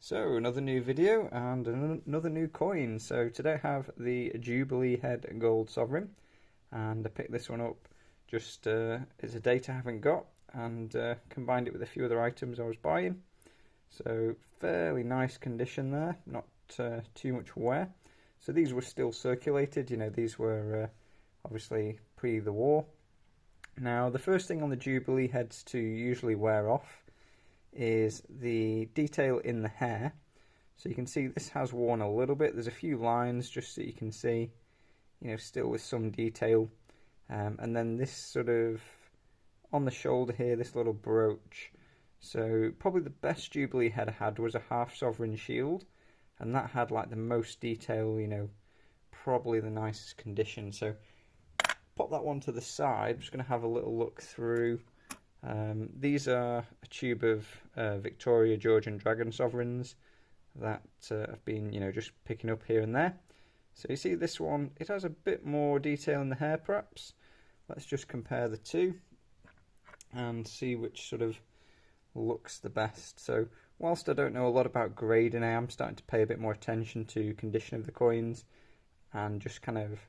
So another new video and another new coin. So today I have the Jubilee head gold sovereign, and I picked this one up just it's a date I haven't got, and combined it with a few other items I was buying. So fairly nice condition there, not too much wear. So these were still circulated, these were obviously pre the war. Now the first thing on the Jubilee heads to usually wear off is the detail in the hair. So you can see this has worn a little bit. There's a few lines just so you can see, still with some detail. And then this sort of on the shoulder here, this little brooch. So probably the best Jubilee head I had was a half sovereign shield, and that had like the most detail, probably the nicest condition. So pop that one to the side. I'm just going to have a little look through. These are a tube of Victoria Georgian Dragon sovereigns that I've been, just picking up here and there. So you see this one, it has a bit more detail in the hair perhaps. Let's just compare the two and see which sort of looks the best. So whilst I don't know a lot about grading, I am starting to pay a bit more attention to condition of the coins, and just kind of,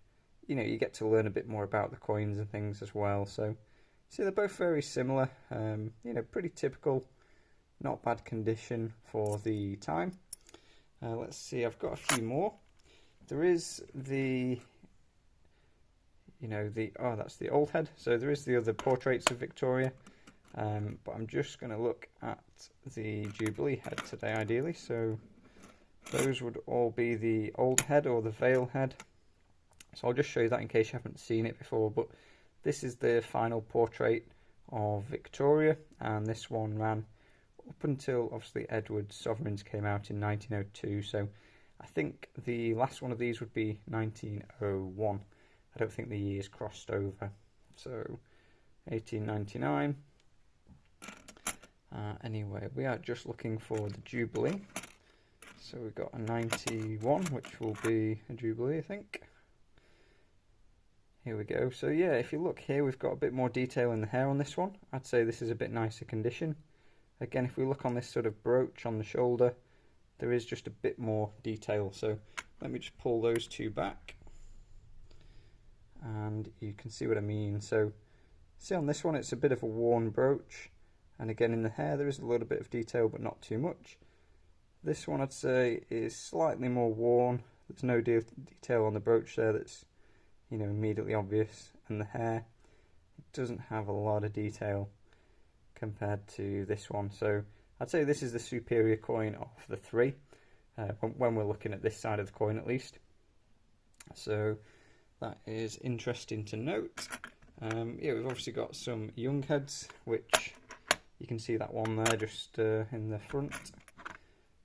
you get to learn a bit more about the coins and things as well. So see, they're both very similar, pretty typical, not bad condition for the time. Let's see, I've got a few more. There is the, oh, that's the old head. So there is the other portraits of Victoria, but I'm just going to look at the Jubilee head today, ideally. So those would all be the old head or the veil head. So I'll just show you that in case you haven't seen it before, but this is the final portrait of Victoria, and this one ran up until obviously Edward's sovereigns came out in 1902. So I think the last one of these would be 1901. I don't think the years crossed over. So 1899. Anyway, we are just looking for the Jubilee. So we've got a 91, which will be a Jubilee, I think. Here we go. So yeah, if you look here, we've got a bit more detail in the hair on this one. I'd say this is a bit nicer condition. Again, if we look on this sort of brooch on the shoulder, there is just a bit more detail. So let me just pull those two back, and you can see what I mean. So see on this one, it's a bit of a worn brooch, and again in the hair there is a little bit of detail, but not too much. This one I'd say is slightly more worn. There's no detail on the brooch there that's immediately obvious, and the hair, it doesn't have a lot of detail compared to this one. So I'd say this is the superior coin of the three, when we're looking at this side of the coin at least. So that is interesting to note. Yeah, we've obviously got some young heads, which you can see that one there just in the front.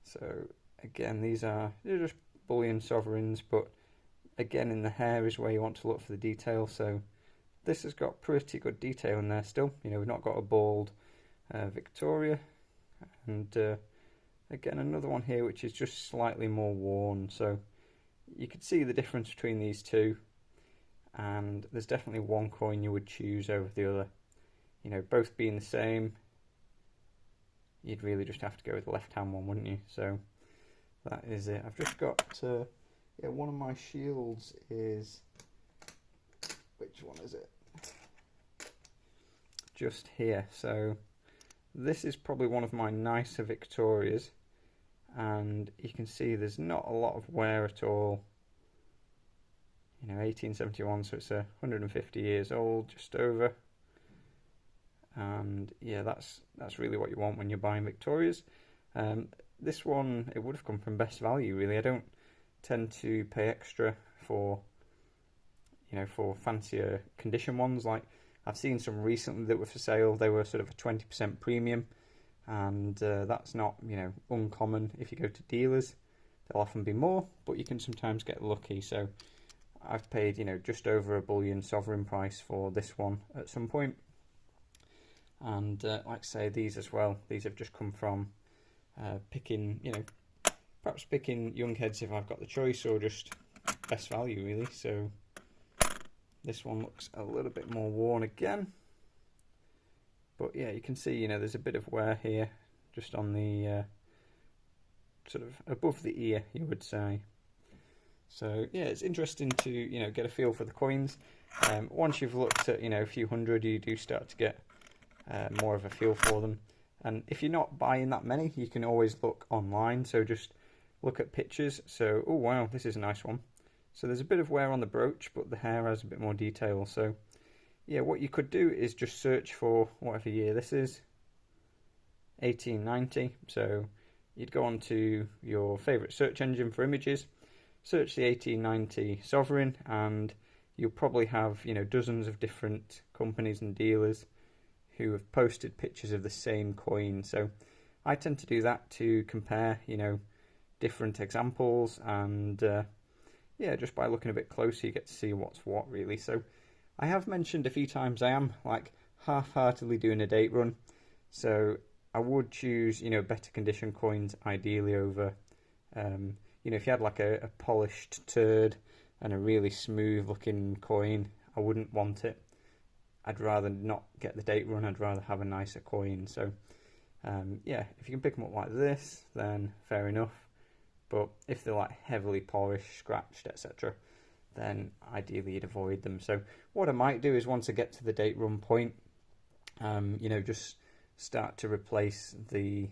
So again, they're just bullion sovereigns, but again, in the hair is where you want to look for the detail. So this has got pretty good detail in there still. We've not got a bald Victoria. And again, another one here which is just slightly more worn. So you could see the difference between these two. And there's definitely one coin you would choose over the other. Both being the same, you'd really just have to go with the left-hand one, wouldn't you? So that is it. I've just got... yeah, one of my shields is, which one is it? Just here. So this is probably one of my nicer Victorias, and you can see there's not a lot of wear at all. 1871, so it's 150 years old, just over. And yeah, that's really what you want when you're buying Victorias. This one, it would have come from best value, really. I don't tend to pay extra for for fancier condition ones. Like I've seen some recently that were for sale. They were sort of a 20% premium, and that's not uncommon. If you go to dealers, they'll often be more, but you can sometimes get lucky. So I've paid just over a bullion sovereign price for this one at some point. And like I say, these as well, these have just come from picking perhaps picking young heads if I've got the choice, or just best value really. So this one looks a little bit more worn again, but yeah, you can see there's a bit of wear here just on the sort of above the ear, you would say. So yeah, it's interesting to get a feel for the coins. Once you've looked at a few hundred, you do start to get more of a feel for them. And if you're not buying that many, you can always look online. So just look at pictures. So, oh wow, this is a nice one. So there's a bit of wear on the brooch, but the hair has a bit more detail. So yeah, what you could do is just search for whatever year this is, 1890. So you'd go onto your favourite search engine for images, search the 1890 sovereign, and you'll probably have dozens of different companies and dealers who have posted pictures of the same coin. So I tend to do that to compare different examples, and yeah, just by looking a bit closer you get to see what's what really. So I have mentioned a few times I am like half-heartedly doing a date run, so I would choose better condition coins ideally over if you had like a polished turd and a really smooth looking coin, I wouldn't want it. I'd rather not get the date run, I'd rather have a nicer coin. So yeah, if you can pick them up like this, then fair enough. But if they're like heavily polished, scratched, etc., then ideally you'd avoid them. So what I might do is once I get to the date run point, just start to replace the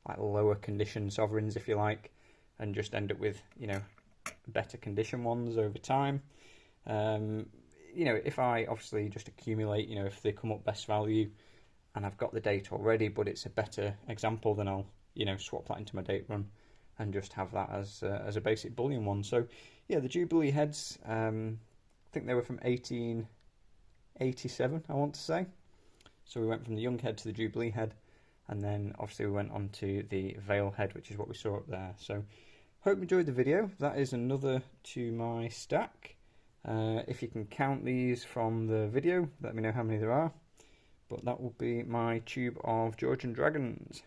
like lower condition sovereigns, if you like, and just end up with better condition ones over time. If I obviously just accumulate, if they come up best value and I've got the date already, but it's a better example, then I'll, swap that into my date run and just have that as a basic bullion one. So yeah, the Jubilee heads, I think they were from 1887, I want to say. So we went from the young head to the Jubilee head, and then obviously we went on to the veil head, which is what we saw up there. So hope you enjoyed the video. That is another to my stack. If you can count these from the video, let me know how many there are. But that will be my tube of Georgian Dragons.